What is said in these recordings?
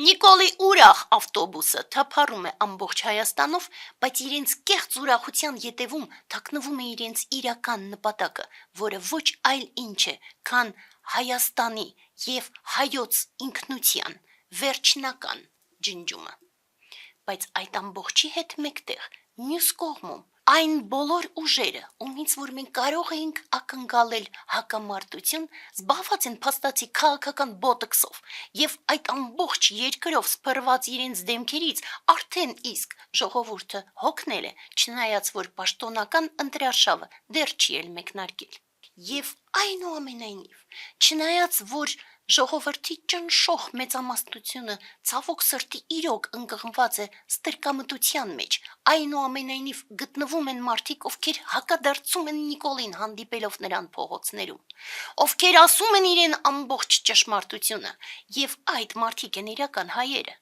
Նիկոլի ուրախ ավտոբուսը թափառում է ամբողջ Հայաստանով, բայց իրենց կեղծ ուրախության ետևում թաքնվում է իրենց իրական նպատակը, որը ոչ այլ ինչ է, քան Հայաստանի եւ հայոց ինքնության վերջնական ջնջումը։ Բայց այդ ամբողջի հետ մեկտեղ մյուս կողմում այն բոլոր ուժերը, ումից որ մենք կարող էինք ակնկալել հակամարտություն, զբաղված են փաստացի քաղաքական բոտոքսով եւ այդ ամբողջ երկրով սփռված իրենց դեմքերից արդեն իսկ ժողովուրդը հոգնել է, չնայած որ պաշտոնական ընտրարշավը դեռ չի էլ մեկնարկել։ Եվ այնուամենայնիվ, չնայած որ ժողովրդի ճնշող մեծամասնությունը ցավոք սրտի իրոք ընկղմված է ստրկամտության մեջ, այնուամենայնիվ գտնվում են մարդիկ, ովքեր հակադարձում են Նիկոլին հանդիպելով նրան փողոցներում, ովքեր ասում են իրեն ամբողջ ճշմարտությունը, եւ այդ մարդիկ են իրական հայերը։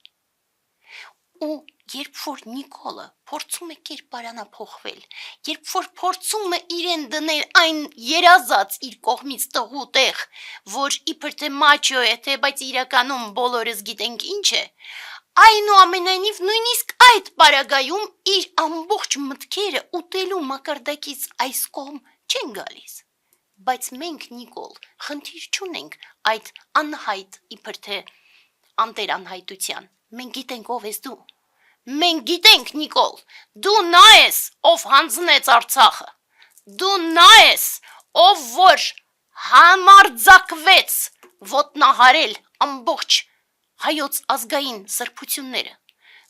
Ու երբ որ Նիկոլը փորձում է կերպարանափոխվել, երբ որ փորձում է իրեն դնել այն երազած իր կողմից տղու տեղ, որ իբր թե մաչո է, թե բայց իրականում բոլորս գիտենք ինչ է, այնուամենայնիվ նույնիսկ այդ պարագայում իր ամբողջ մտքերը ուտելու մակարդակից այս կողմ չեն գալիս։ Բայց մենք, Նիկոլ, խնդիր չունենք այդ անհայտ իբր թե անտերանհայտության, մենք գիտենք ով ես դու։ Մենք գիտենք, Նիկոլ, դու նա ես, ով հանձնեց Արցախը, դու նա ես, ով որ համարձակվեց ոտնահարել ամբողջ հայոց ազգային սրբությունները,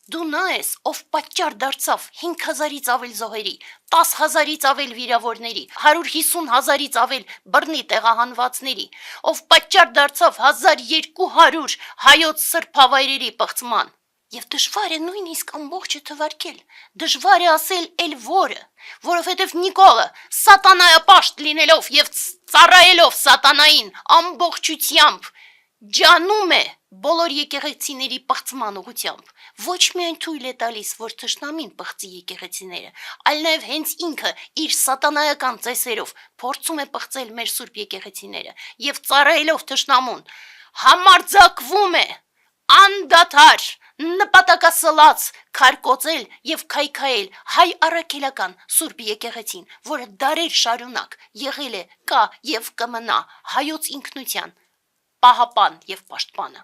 դու նա ես, ով պատճառ դարձավ 5000-ից ավել զոհերի, 10,000-ից ավել վիրավորների, 150,000-ից ավել բռնի տեղահանվածների, ով պատճառ դարձավ 1200 հայոց սրբավայրերի պղծման։ Եվ դժվար է նույնիսկ ամբողջը թվարկել, դժվար է ասել էլ որը, որովհետև Նիկոլը սատանայապաշտ լինելով եւ ծառայելով սատանային ամբողջությամբ ջանում է բոլոր եկեղեցիների պղծման ուղղությամբ, ոչ միայն թույլ է տալիս, որ թշնամին պղծի եկեղեցիները, այլ նաեւ հենց ինքը իր սատանայական ծեսերով փորձում է պղծել մեր սուրբ եկեղեցիները եւ ծառայելով թշնամուն համարձակվում է անդադար նպատակասլաց քարկոծել եւ քայքայել հայ առաքելական սուրբ եկեղեցին, որը դարեր շարունակ եղել է, կա եւ կմնա հայոց ինքնության պահապան եւ պաշտպանը։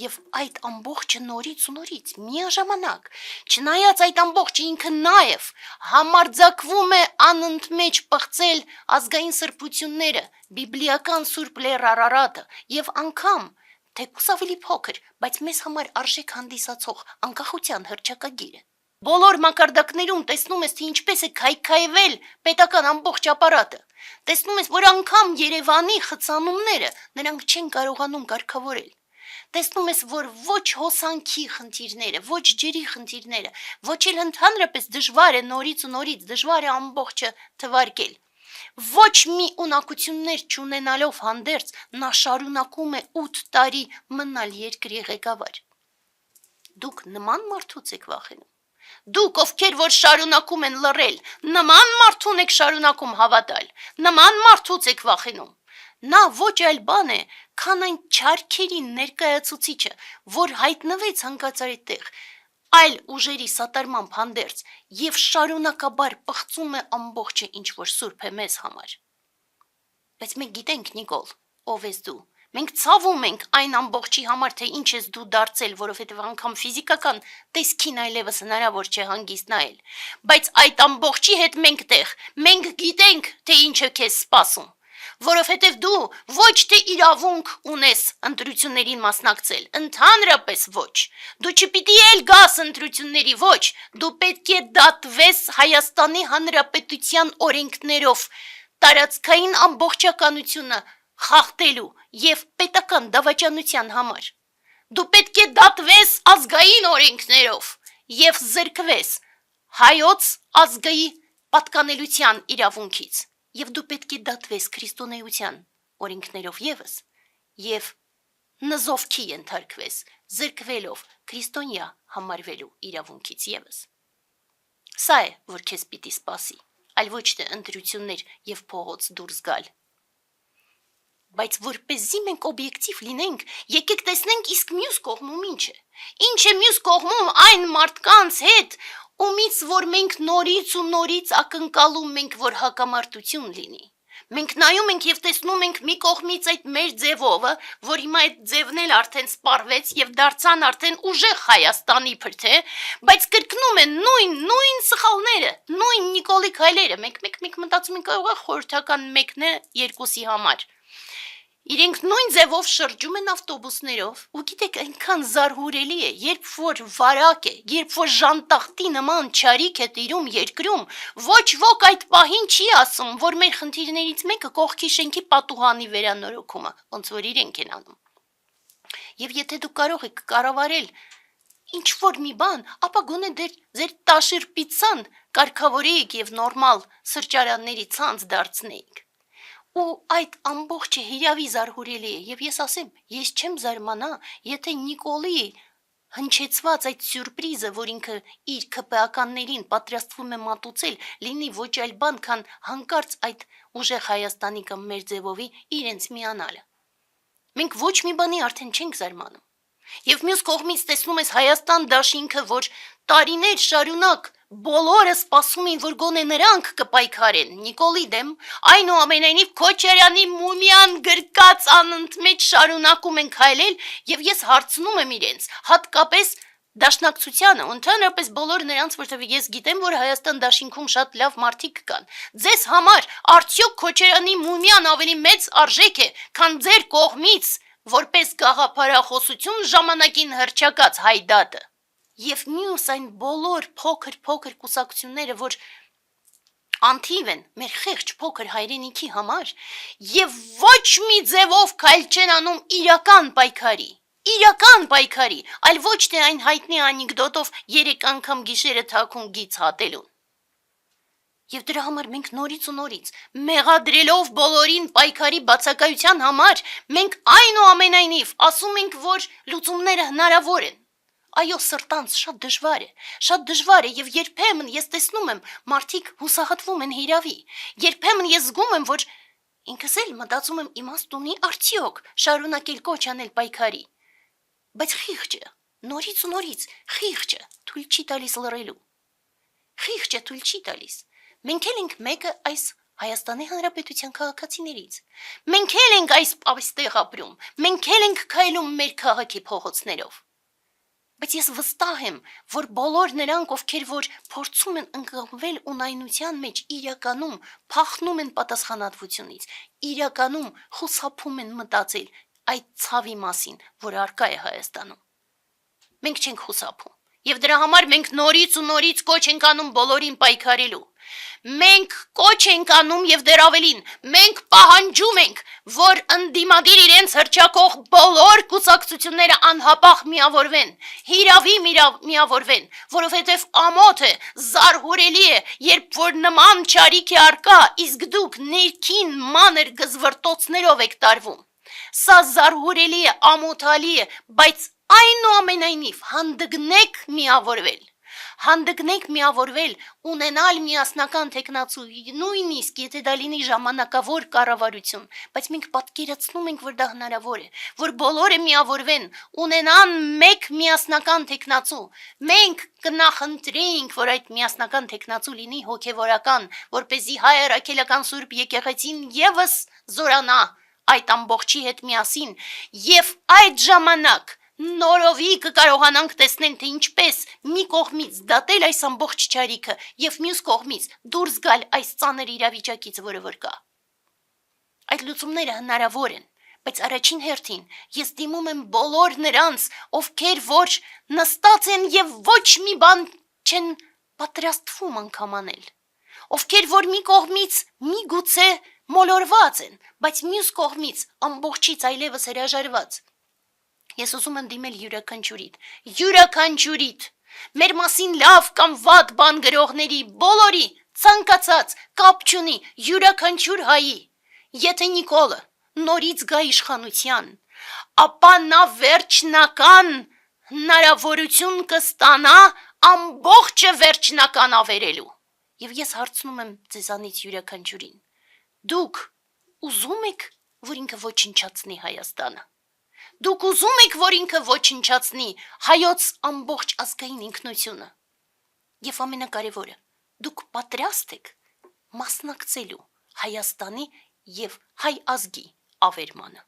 Եվ այդ ամբողջը նորից ու նորից միաժամանակ, չնայած այդ ամբողջը ինքը նաեւ համարձակվում է անընդմեջ պղծել ազգային սրբությունները, բիբլիական սուրբ լեռ Արարատը եւ անգամ թեկուզ ավելի փոքր, բայց մեզ համար արժեք հանդիսացող անկախության հռչակագիրը։ Բոլոր մակարդակներում տեսնում ես, թե ինչպես է քայքայվել պետական ամբողջ ապարատը։ Տեսնում ես, որ անգամ Երևանի խցանումները նրանք չեն կարողանում կարգավորել։ Տեսնում ես, որ ոչ հոսանքի խնդիրները, ոչ ջրի խնդիրները, ոչ էլ ընդհանրապես դժվար է նորից ու նորից դժվար է ամբողջը թվարկել։ Ոչ մի ունակություններ չունենալով հանդերձ նա շարունակում է 8 տարի մնալ երկրի ղեկավար։ Դուք նման մարդուց եք վախենում։ Դուք, ովքեր որ շարունակում են լռել, նման մարդուն եք շարունակում հավատալ, նման մարդուց եք վախենում։ Նա ոչ այլ բան է, քան այն չարքերի ներկայացուցիչը, որ հայտնվեց հանկարծ այդտեղ, այլ ուժերի սատարմամբ հանդերձ եւ շարունակաբար պղծում է ամբողջը, ինչ որ սուրբ է մեզ համար։ Բայց մենք գիտենք, Նիկոլ, ով ես դու։ Մենք ցավում ենք այն ամբողջի համար, թե ինչ ես դու դարձել, որովհետև անգամ ֆիզիկական տեսքին այլևս հնարավոր չէ հանգիստ նայել։ Բայց այդ ամբողջի հետ մենք գիտենք, թե ինչ է քեզ սպասում, որովհետև դու ոչ թե իրավունք ունես ընտրություններին մասնակցել, ընդհանրապես ոչ։ Դու չպիտի էլ գաս ընտրությունների, ոչ, դու պետք է դատվես Հայաստանի Հանրապետության օրենքներով տարածքային ամբողջականությունը խախտելու եւ պետական դավաճանության համար։ Դու պետք է դատվես ազգային օրենքներով եւ զրկվես հայոց ազգայի պատկանելիության իրավունքից, եւ դու պետք է դատվես քրիստոնեության օրենքներով եւս եւ նզովքի ենթարկվես, զրկվելով քրիստոնյա համարվելու իրավունքից եւս։ Սա է, որ քեզ պիտի սպասի, այլ ոչ թե ընտրություններ եւ փողոց դուրս գալ։ Բայց որպեսզի մենք օբյեկտիվ լինենք, եկեք տեսնենք իսկ մյուս կողմում ինչ է։ Ինչ է մյուս կողմում այն մարդկանց հետ, ումից որ մենք նորից ու նորից ակնկալում ենք, որ հակամարտություն լինի։ Մենք նայում ենք եւ տեսնում ենք մի կողմից այդ մեր ձևովը, որ հիմա այդ ձևն էլ արդեն սպառվեց եւ դարձան արդեն ուժեղ Հայաստանի փրթե, բայց կրկնում են նույն սխալները, նույն Նիկոլի քայլերը։ Մենք մտածում ենք կարող է խորհրդական մեկն է երկուսի համար։ Իրենք նույն ձևով շրջում են ավտոբուսներով, ու գիտեք, այնքան զարհուրելի է, երբ որ վարակ է, երբ որ ժանտախտի նման չարիք է տիրում երկրում, ոչ ոք այդ պահին չի ասում, որ մեր խնդիրներից մեկը կողքի շենքի պատուհանի վերանորոգումը, ոնց որ իրենք են անում։ Եվ եթե դուք կարող եք կառավարել ինչ-որ մի բան, ապա գոնե ձեր տաշիր պիցցան կարգավորեիք եւ նորմալ սրճարանների ցանց դարձնեիք։ Ու այդ ամբողջը հիրավի զարհուրելի է, եւ ես ասեմ, ես չեմ զարմանա, եթե Նիկոլի հնչեցված այդ սյուրպրիզը, որ ինքը իր ԿՊԱ-ականներին պատրաստվում է մատուցել, լինի ոչ այլ բան, քան հանկարծ այդ ուժեղ Հայաստանի կամ մեր ձևովի իրենց միանալը։ Մենք ոչ մի բանի արդեն չենք զարմանում։ Եվ մյուս կողմից տեսնում ես Հայաստան դաշինքը, որ տարիներ շարունակ բոլորը սպասում են, որ գոնե նրանք կպայքարեն Նիկոլի դեմ, այնուամենայնիվ Քոչարյանի մումիան գրկած անընդմեջ շարունակում են քայլել, եւ ես հարցնում եմ իրենց, հատկապես դաշնակցությանը, ընդհանրապես բոլոր նրանց, որտեղ ես գիտեմ, որ Հայաստան դաշինքում շատ լավ մարդիկ կան։ Ձեզ համար արդյոք Քոչարյանի մումիան ավելի մեծ արժեք է, քան ձեր կողմից որպես գաղափարախոսություն ժամանակին հռչակած հայդատը։ Եվ մյուս այն բոլոր փոքր կուսակցությունները, որ անթիվ են մեր խեղճ փոքր հայրենիքի համար, եւ ոչ մի ձևով քայլ չեն անում իրական պայքարի, այլ ոչ թե այն հայտնի անեկդոտով 3 անգամ գիշերը թաքուն գիծ հատելուն։ Եվ դրա համար մենք նորից ու նորից, մեղադրելով բոլորին պայքարի բացակայության համար, մենք այնուամենայնիվ ասում ենք, որ լուծումները հնարավոր են։ Այո, սրտանց շատ դժվար է եւ երբեմն ես տեսնում եմ մարդիկ հուսահատվում են հիրավի։ Երբեմն ես զգում եմ, որ ինքս էլ մտածում եմ իմաստ ունի արդյոք շարունակել կոչ անել պայքարի։ Բայց խիղճը, նորից ու նորից խիղճը թույլ չի տալիս լռելու։ Խիղճը թույլ չի տալիս։ Մենք էլ ենք մեկը այս Հայաստանի Հանրապետության քաղաքացիներից։ Մենք էլ ենք այստեղ ապրում, մենք էլ ենք քայլում մեր քաղաքի փողոցներով։ Բայց ես վստահ եմ, որ բոլոր նրանք, ովքեր որ փորձում են ընկղմվել ունայնության մեջ, իրականում փախնում են պատասխանատվությունից, իրականում խուսափում են մտածել այդ ցավի մասին, որ առկա է Հայաստանում։ Մենք չենք խուսափում։ Եվ դրա համար մենք նորից ու նորից կոչ ենք անում բոլորին պայքարելու։ Մենք կոչ ենք անում եւ դեռ ավելին, մենք պահանջում ենք, որ ընդդիմադիր իրենց հռչակող բոլոր կուսակցությունները անհապաղ միավորվեն, հիրավի միավորվեն, որովհետեւ ամոթ է, զարհուրելի է, երբ որ նման չարիք է առկա, իսկ դուք ներքին մանր գզվրտոցներով եք տարվում։ Սա զարհուրելի է, ամոթալի է, բայց այնուամենայնիվ հանդգնեք միավորվել, ունենալ միասնական թեկնածու, նույնիսկ եթե դա լինի ժամանակավոր կառավարություն, բայց մենք պատկերացնում ենք, որ դա հնարավոր է, որ բոլորը միավորվեն, ունենան մեկ միասնական թեկնածու, մենք կնախընտրեինք, որ այդ միասնական թեկնածու լինի հոգևորական, որպեսզի հայ առաքելական Սուրբ եկեղեցին եւս զորանա այդ ամբողջի հետ միասին, եւ այդ ժամանակ նորովի կկարողանանք տեսնել, թե ինչպես մի կողմից դատել այս ամբողջ չարիքը եւ մյուս կողմից դուրս գալ այս ծանր իրավիճակից, որը որ կա։ Այդ լուծումները հնարավոր են, բայց առաջին հերթին ես դիմում եմ բոլոր նրանց, ովքեր որ նստած են եւ ոչ մի բան չեն պատրաստվում անգամ անել, ովքեր որ մի կողմից միգուցե մոլորված են, բայց մյուս կողմից ամբողջից այլևս հրաժարված։ Ես ուզում եմ դիմել յուրաքանչյուրիդ, մեր մասին լավ կամ վատ բան գրողների, բոլորի, ցանկացած, կապ չունի, յուրաքանչյուր հայի, եթե Նիկոլը նորից գա իշխանության, ապա նա վերջնական հնարավորություն կստանա ամբողջը վերջնական ավերելու։ Եվ ես հարցնում եմ ձեզանից յուրաքանչյուրին, դուք ուզում եք որ ինքը ոչնչացնի Հայաստանը։ Դուք ուզում եք, որ ինքը ոչնչացնի հայոց ամբողջ ազգային ինքնությունը։ Եվ ամենակարևորը, դուք պատրաստ եք մասնակցելու Հայաստանի եւ հայ ազգի ավերմանը։